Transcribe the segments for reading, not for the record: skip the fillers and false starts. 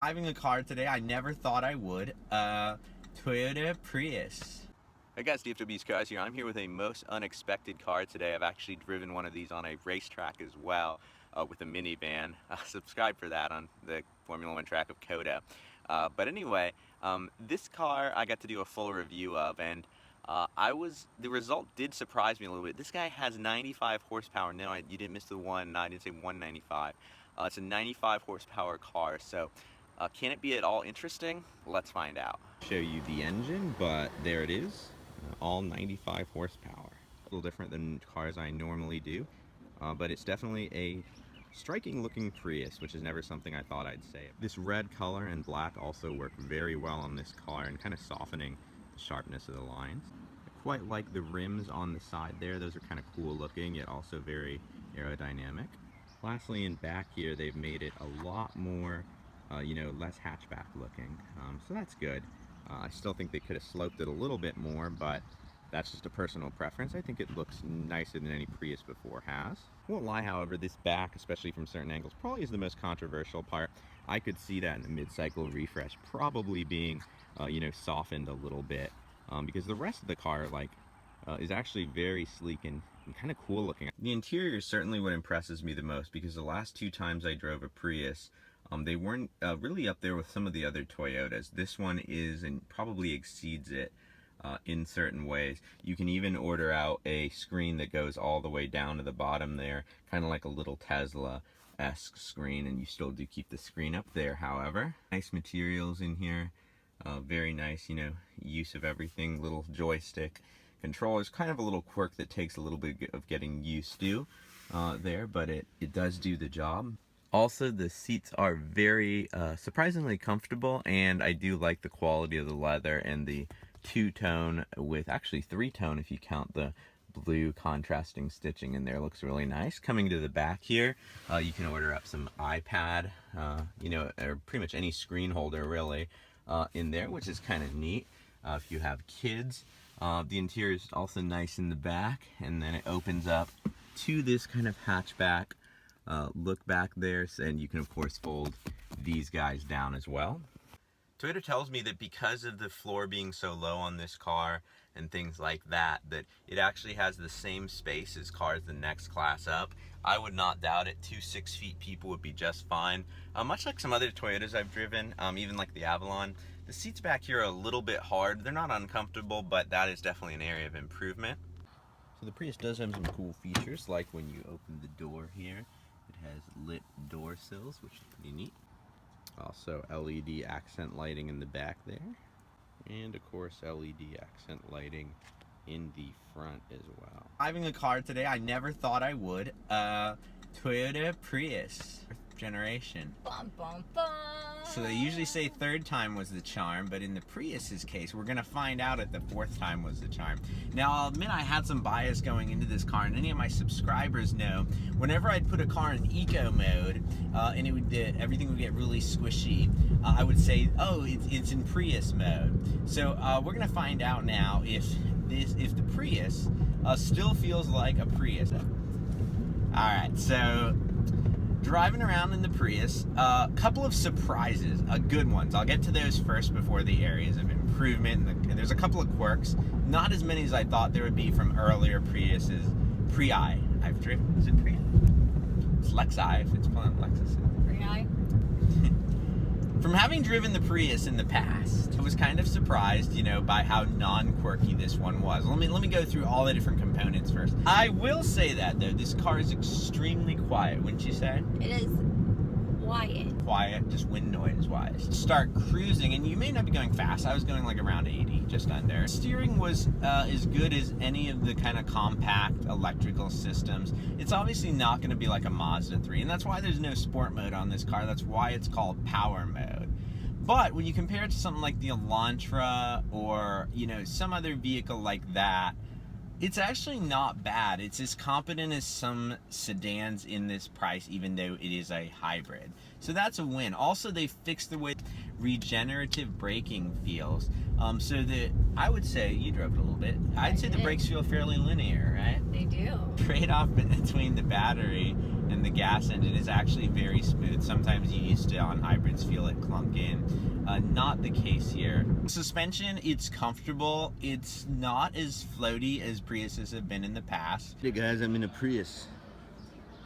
Driving a car today I never thought I would, Toyota Prius. Hey guys, DFW's Cars here. I'm here with a most unexpected car today. I've actually driven one of these on a racetrack as well with a minivan. Subscribe for that on the Formula One track of Coda. But anyway, this car I got to do a full review of, and the result did surprise me a little bit. This guy has 95 horsepower. No, you didn't miss the one. No, I didn't say 195. It's a 95 horsepower car, so can it be at all interesting? Let's find out. Show you the engine, but there it is, all 95 horsepower. A little different than cars I normally do, but it's definitely a striking looking Prius, which is never something I thought I'd say. This red color and black also work very well on this car and kind of softening the sharpness of the lines. I quite like the rims on the side there. Those are kind of cool looking, yet also very aerodynamic. Lastly, in back here, they've made it a lot more less hatchback looking, so that's good. I still think they could have sloped it a little bit more, but that's just a personal preference. I think it looks nicer than any Prius before has. Won't lie, however, this back, especially from certain angles, probably is the most controversial part. I could see that in a mid-cycle refresh probably being, softened a little bit, because the rest of the car, is actually very sleek and kind of cool looking. The interior is certainly what impresses me the most, because the last two times I drove a Prius, they weren't really up there with some of the other Toyotas. This one is, and probably exceeds it in certain ways. You can even order out a screen that goes all the way down to the bottom there, kind of like a little Tesla-esque screen, and you still do keep the screen up there, however. Nice materials in here, very nice, use of everything, little joystick controllers, kind of a little quirk that takes a little bit of getting used to there, but it does do the job. Also, the seats are very surprisingly comfortable, and I do like the quality of the leather and the two-tone, with actually three-tone if you count the blue contrasting stitching in there. Looks really nice. Coming to the back here, you can order up some iPad, or pretty much any screen holder really in there, which is kind of neat if you have kids. The interior is also nice in the back, and then it opens up to this kind of hatchback look back there, and you can of course fold these guys down as well. Toyota tells me that because of the floor being so low on this car and things like that, that it actually has the same space as cars the next class up. I would not doubt it. 2 6-feet people would be just fine. Much like some other Toyotas I've driven, even like the Avalon, the seats back here are a little bit hard. They're not uncomfortable, but that is definitely an area of improvement. So the Prius does have some cool features, like when you open the door here, it has lit door sills, which is pretty neat. Also LED accent lighting in the back there. And of course LED accent lighting in the front as well. Driving a car today I never thought I would. Toyota Prius, generation. Bum, bum, bum. So they usually say third time was the charm, but in the Prius's case, we're gonna find out if the fourth time was the charm. Now, I'll admit I had some bias going into this car, and any of my subscribers know, whenever I'd put a car in eco mode, and everything would get really squishy, I would say, oh, it's in Prius mode. So we're gonna find out now if the Prius still feels like a Prius. All right, so driving around in the Prius, a couple of surprises, good ones. I'll get to those first before the areas of improvement. There's a couple of quirks, not as many as I thought there would be from earlier Priuses. Prii. I've driven. Is it Prii? It's Lexi if it's pulling Lexus. Prii. From having driven the Prius in the past, I was kind of surprised, by how non-quirky this one was. Let me go through all the different components first. I will say that, though, this car is extremely quiet, wouldn't you say? It is quiet. Quiet, just wind noise-wise. Start cruising, and you may not be going fast. I was going like around 80, just under. Steering was as good as any of the kind of compact electrical systems. It's obviously not going to be like a Mazda 3, and that's why there's no sport mode on this car. That's why it's called power mode. But when you compare it to something like the Elantra or, some other vehicle like that, it's actually not bad. It's as competent as some sedans in this price, even though it is a hybrid. So that's a win. Also, they fixed the way regenerative braking feels. So that I would say, you drove it a little bit, I'd say the brakes feel fairly linear, right? They do. Trade-off between the battery and the gas engine is actually very smooth. Sometimes you used to, on hybrids, feel it clunking. Not the case here. Suspension, it's comfortable. It's not as floaty as Priuses have been in the past. Hey guys, I'm in a Prius.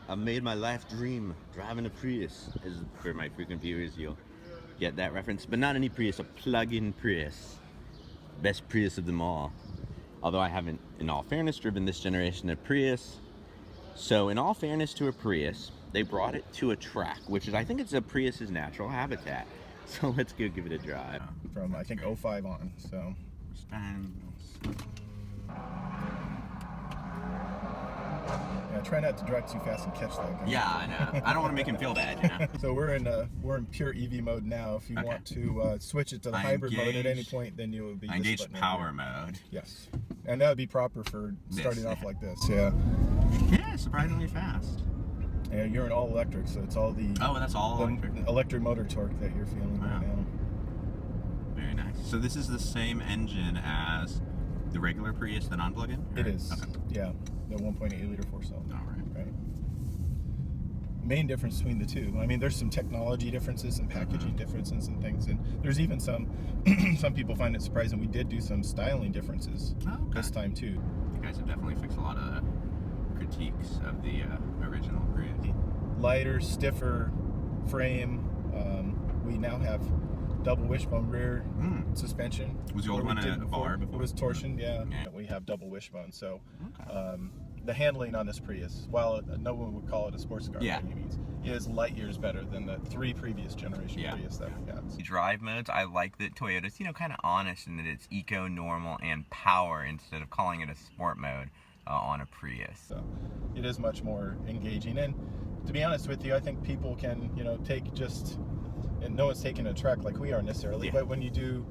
I've made my life dream driving a Prius. As for my frequent viewers, you'll get that reference. But not any Prius, a plug-in Prius. Best Prius of them all. Although I haven't, in all fairness, driven this generation of Prius. So in all fairness to a Prius, they brought it to a track, which is, I think it's a Prius's natural habitat. So let's go give it a drive. From, I think, 05 on, so. Yeah, try not to drive too fast and catch that guy. Yeah, I know. I don't want to make him feel bad, you know? So we're in pure EV mode now. If you want to switch it to the hybrid mode at any point, then you will be. I engaged power mode. Yes, and that would be proper for starting off like this. Yeah. Yeah, surprisingly fast. Yeah, you're an all electric, so it's all the. Oh, that's all electric. Electric motor torque that you're feeling right now. Very nice. So this is the same engine as the regular Prius, the non-plug-in? It is. Okay. Yeah, the 1.8 liter 4-cylinder. All right. Right. Main difference between the two. I mean, there's some technology differences and packaging differences and things, and there's even some some people find it surprising. We did do some styling differences this time too. You guys have definitely fixed a lot of the critiques of the original Prius. Lighter, stiffer frame. We now have double wishbone rear suspension. Was the old one a bar before? It was torsion, yeah. We have double wishbone, so the handling on this Prius, while no one would call it a sports car by any means, is light years better than the 3 previous generation Prius that we got. Drive modes, I like that Toyota's, kind of honest in that it's eco, normal, and power instead of calling it a sport mode on a Prius. So it is much more engaging, and to be honest with you, I think people can, take just, and no one's taking a trek like we are necessarily, but when you do,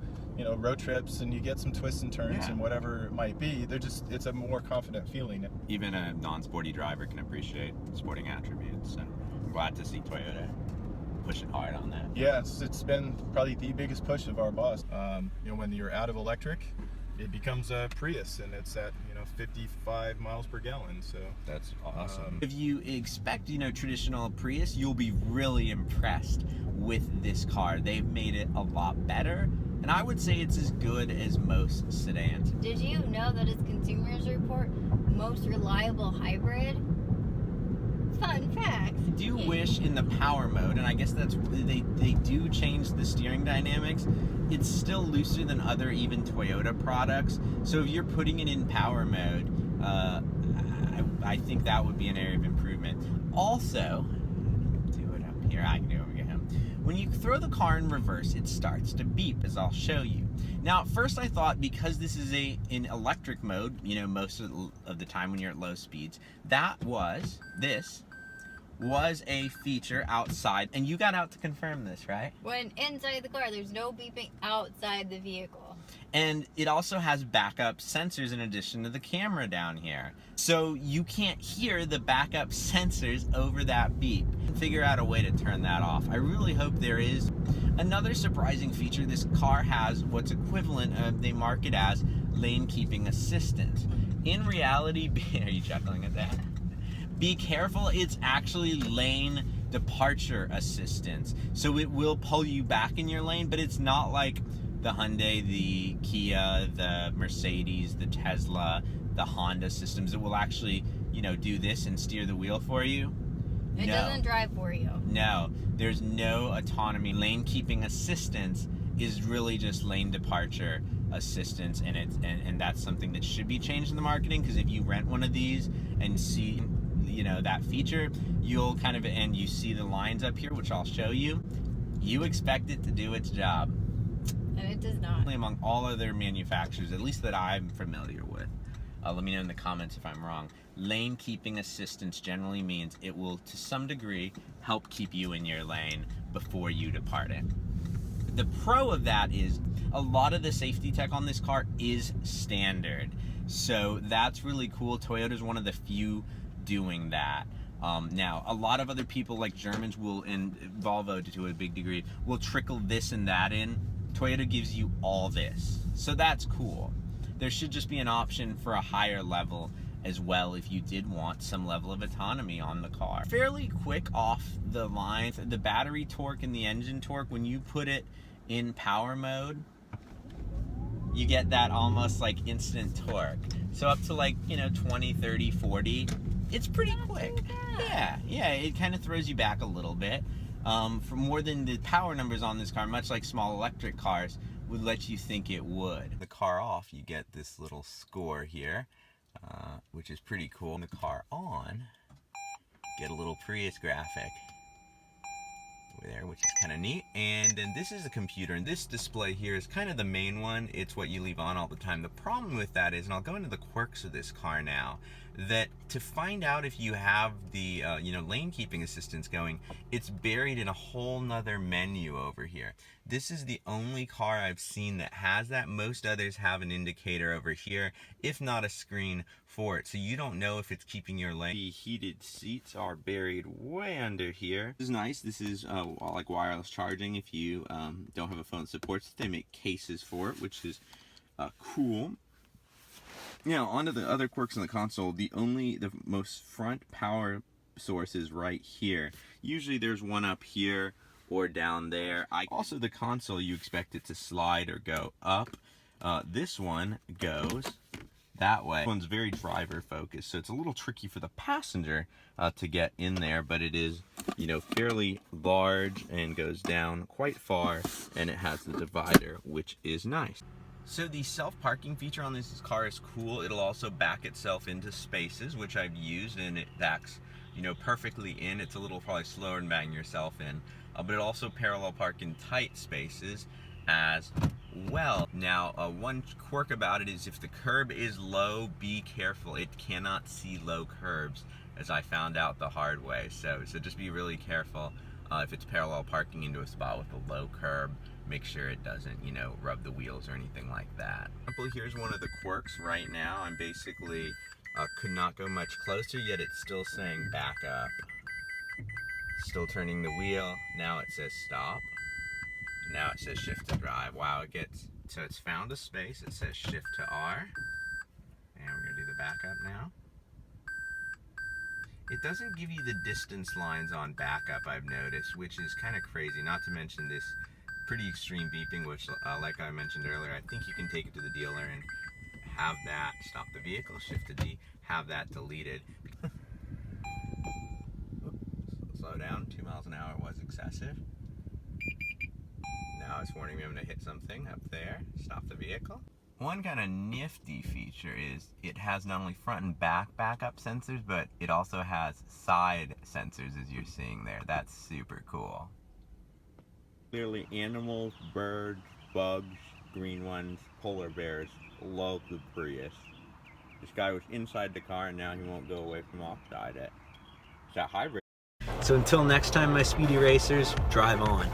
road trips and you get some twists and turns and whatever it might be, it's a more confident feeling. Even a non-sporty driver can appreciate sporting attributes, and I'm glad to see Toyota pushing hard on that. Yes, it's been probably the biggest push of our boss. When you're out of electric, it becomes a Prius, and it's at 55 miles per gallon. So that's awesome. If you expect traditional Prius, you'll be really impressed with this car. They've made it a lot better, and I would say it's as good as most sedans. Did you know that it's Consumers Report most reliable hybrid? Fun fact. I do wish in the power mode, and I guess that's they do change the steering dynamics. It's still looser than other even Toyota products. So if you're putting it in power mode, I think that would be an area of improvement. Also, do it up here. I can do it over here. When you throw the car in reverse, it starts to beep, as I'll show you. Now, at first I thought because this is in electric mode, most of the time when you're at low speeds, this was a feature outside, and you got out to confirm this, right? When inside the car, there's no beeping outside the vehicle. And it also has backup sensors in addition to the camera down here. So you can't hear the backup sensors over that beep. Figure out a way to turn that off. I really hope there is. Another surprising feature, this car has what's equivalent of, they mark it as lane keeping assistance. In reality, are you chuckling at that? Be careful, it's actually lane departure assistance. So it will pull you back in your lane, but it's not like the Hyundai, the Kia, the Mercedes, the Tesla, the Honda systems. It will actually, do this and steer the wheel for you. It doesn't drive for you. No, there's no autonomy. Lane keeping assistance is really just lane departure assistance, and that's something that should be changed in the marketing, because if you rent one of these and see that feature, you'll and you see the lines up here, which I'll show you, you expect it to do its job. And it does not. Among all other manufacturers, at least that I'm familiar with, let me know in the comments if I'm wrong, lane keeping assistance generally means it will, to some degree, help keep you in your lane before you depart it. The pro of that is a lot of the safety tech on this car is standard. So that's really cool. Toyota's one of the few doing that. Now, a lot of other people, like Germans will, and Volvo to a big degree, will trickle this and that in. Toyota gives you all this, so that's cool. There should just be an option for a higher level as well if you did want some level of autonomy on the car. Fairly quick off the line. The battery torque and the engine torque, when you put it in power mode, you get that almost like instant torque. So up to like, 20, 30, 40, it's pretty quick. Yeah, it kind of throws you back a little bit. For more than the power numbers on this car, much like small electric cars, would let you think it would. The car off, you get this little score here, which is pretty cool. And the car on, get a little Prius graphic there, which is kind of neat. And then this is a computer, and this display here is kind of the main one. It's what you leave on all the time. The problem with that is, and I'll go into the quirks of this car now, that to find out if you have the lane keeping assistance going, it's buried in a whole nother menu over here. This is the only car I've seen that has that. Most others have an indicator over here, if not a screen for it, so you don't know if it's keeping your lane. The heated seats are buried way under here. This is nice. This is like wireless charging if you don't have a phone that supports it. They make cases for it, which is cool. Now, onto the other quirks in the console. The most front power source is right here. Usually there's one up here or down there. Also, the console, you expect it to slide or go up. This one goes that way. This one's very driver focused, so it's a little tricky for the passenger to get in there, but it is, fairly large and goes down quite far, and it has the divider, which is nice. So the self-parking feature on this car is cool. It'll also back itself into spaces, which I've used, and it backs, perfectly in. It's a little probably slower than backing yourself in, but it also parallel park in tight spaces as well. Now, one quirk about it is if the curb is low, be careful. It cannot see low curbs, as I found out the hard way. So just be really careful if it's parallel parking into a spot with a low curb. Make sure it doesn't, rub the wheels or anything like that. Here's one of the quirks right now. I'm basically could not go much closer, yet it's still saying back up. Still turning the wheel. Now it says stop. Now it says shift to drive. Wow, so it's found a space. It says shift to R. And we're gonna do the backup now. It doesn't give you the distance lines on backup, I've noticed, which is kind of crazy. Not to mention this pretty extreme beeping, which, like I mentioned earlier, I think you can take it to the dealer and have that stop the vehicle, shift to D, have that deleted. Slow down, 2 miles an hour was excessive. Now it's warning me I'm going to hit something up there. Stop the vehicle. One kind of nifty feature is it has not only front and back backup sensors, but it also has side sensors, as you're seeing there. That's super cool. Clearly animals, birds, bugs, green ones, polar bears love the Prius. This guy was inside the car and now he won't go away from outside it. It's that hybrid. So until next time, my speedy racers, drive on.